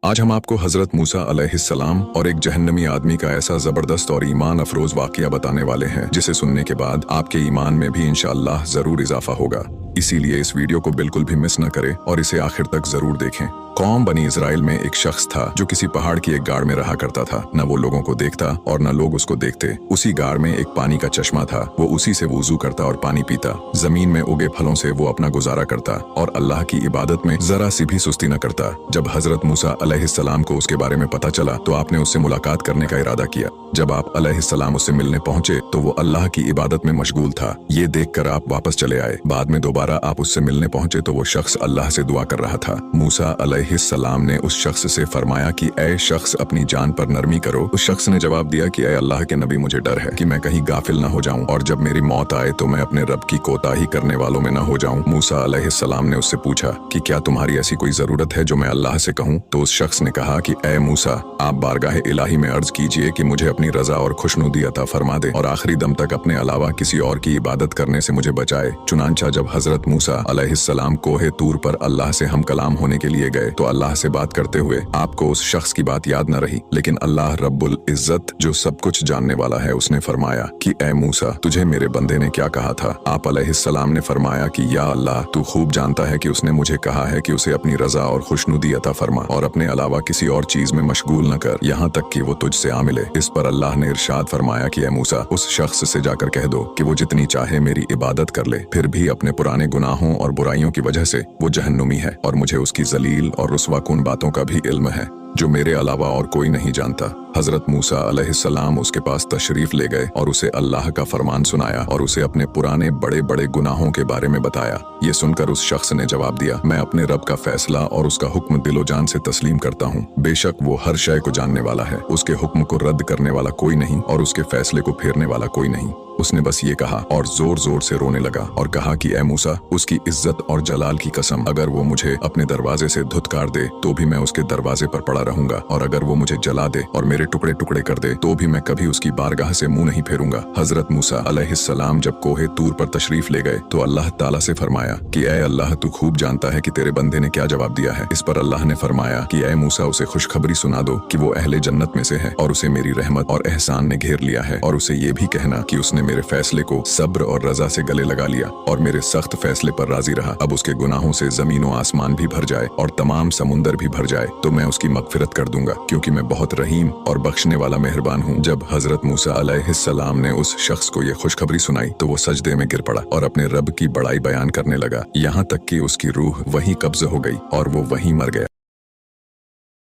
आज हम आपको हजरत मूसा अलैहिस्सलाम और एक जहन्नमी आदमी का ऐसा जबरदस्त और ईमान अफरोज वाकया बताने वाले हैं जिसे सुनने के बाद आपके ईमान में भी इंशाअल्लाह जरूर इजाफा होगा। इसीलिए इस वीडियो को बिल्कुल भी मिस न करें और इसे आखिर तक जरूर देखें। कौम बनी इजराइल में एक शख्स था जो किसी पहाड़ की एक गाड़ में रहा करता था। न वो लोगों को देखता और न लोग उसको देखते। उसी गाड़ में एक पानी का चश्मा था। वो उसी से वुजू करता और पानी पीता। जमीन में उगे फलों से वो अपना गुजारा करता और अल्लाह की इबादत में जरा सी भी सुस्ती न करता। जब हजरत मूसा अलैहिस्सलाम को उसके बारे में पता चला तो आपने उससे मुलाकात करने का इरादा किया। जब आप अलैहिस्सलाम उससे मिलने पहुंचे तो वो अल्लाह की इबादत में मशगूल था। ये देखकर आप वापस चले आए। बाद में दोबारा आप उससे मिलने पहुंचे तो वो शख्स अल्लाह से दुआ कर रहा था। मूसा अलैहिस्सलाम ने उस शख्स से फरमाया कि ऐ शख्स अपनी जान पर नरमी करो। उस शख्स ने जवाब दिया कि ऐ अल्लाह के नबी, मुझे डर है कि मैं कहीं गाफिल न हो जाऊं और जब मेरी मौत आए तो मैं अपने रब की कोताही करने वालों में न हो जाऊं। मूसा अलैहिस्सलाम ने उससे पूछा कि क्या तुम्हारी ऐसी कोई जरूरत है जो मैं अल्लाह से कहूं? तो उस शख्स ने कहा कि ऐ मूसा, आप बारगाह इलाही में अर्ज कीजिए कि मुझे अपनी रजा और खुशनुदी अता फरमा दे और आखिरी दम तक अपने अलावा किसी और की इबादत करने से मुझे बचाए। चुनांचा जब हजरत मूसा अलैहिस्सलाम कोहे तूर पर अल्लाह से हम कलाम होने के लिए गए तो अल्लाह से बात करते हुए आपको उस शख्स की बात याद न रही, लेकिन अल्लाह रब्बुल इज्जत जो सब कुछ जानने वाला है उसने फरमाया कि ऐ मूसा, तुझे मेरे बंदे ने क्या कहा था? आप अलैहिस्सलाम ने फरमाया कि या अल्लाह, तू खूब जानता है कि उसने मुझे कहा है कि उसे अपनी रजा और खुशनुदी अता फरमा और अपने अलावा किसी और चीज में मशगूल न कर, यहाँ तक कि वो तुझसे आ मिले। इस पर अल्लाह ने इरशाद फरमाया कि ऐ मूसा, उस शख्स से जाकर कह दो कि वो जितनी चाहे मेरी इबादत कर ले, फिर भी अपने पुराने गुनाहों और बुराइयों की वजह से वो जहन्नुमी है और मुझे उसकी जलील और रुस्वाकुन बातों का भी इल्म है जो मेरे अलावा और कोई नहीं जानता। हजरत मूसा अलैहिस्सलाम उसके पास तशरीफ ले गए और उसे अल्लाह का फरमान सुनाया और उसे अपने पुराने बड़े बड़े गुनाहों के बारे में बताया। ये सुनकर उस शख्स ने जवाब दिया, मैं अपने रब का फैसला और उसका हुक्म दिलो जान से तस्लीम करता हूँ। बेशक वो हर शय को जानने वाला है। उसके हुक्म को रद्द करने वाला कोई नहीं और उसके फैसले को फेरने वाला कोई नहीं। उसने बस ये कहा और जोर जोर से रोने लगा और कहा कि ऐ मूसा, उसकी इज्जत और जलाल की कसम, अगर वो मुझे अपने दरवाजे से धुतकार दे तो भी मैं उसके दरवाजे पर पड़ा रहूंगा और अगर वो मुझे जला दे और मेरे टुकड़े टुकड़े कर दे तो भी मैं कभी उसकी बारगाह से मुंह नहीं फेरूंगा। हजरत मूसा अलैहिस्सलाम जब कोहे तूर पर तशरीफ ले गए तो अल्लाह ताला से फरमाया कि ऐ अल्लाह, तू खूब जानता है कि तेरे बंदे ने क्या जवाब दिया है। इस पर अल्लाह ने फरमाया कि ऐ मूसा, उसे खुशखबरी सुना दो कि वो अहले जन्नत में से है और उसे मेरी रहमत और एहसान ने घेर लिया है और उसे ये भी कहना कि उसने मेरे फैसले को सब्र और रजा से गले लगा लिया और मेरे सख्त फैसले पर राजी रहा। अब उसके गुनाहों से जमीन व आसमान भी भर जाए और तमाम समुंदर भी भर जाए तो मैं उसकी मगफिरत कर दूंगा, क्योंकि मैं बहुत रहीम और बख्शने वाला मेहरबान हूँ। जब हजरत मूसा अलैहिस्सलाम ने उस शख्स को ये खुशखबरी सुनाई तो वो सजदे में गिर पड़ा और अपने रब की बड़ाई बयान करने लगा, यहाँ तक कि उसकी रूह वहीं कब्ज हो गई और वो वहीं मर गया।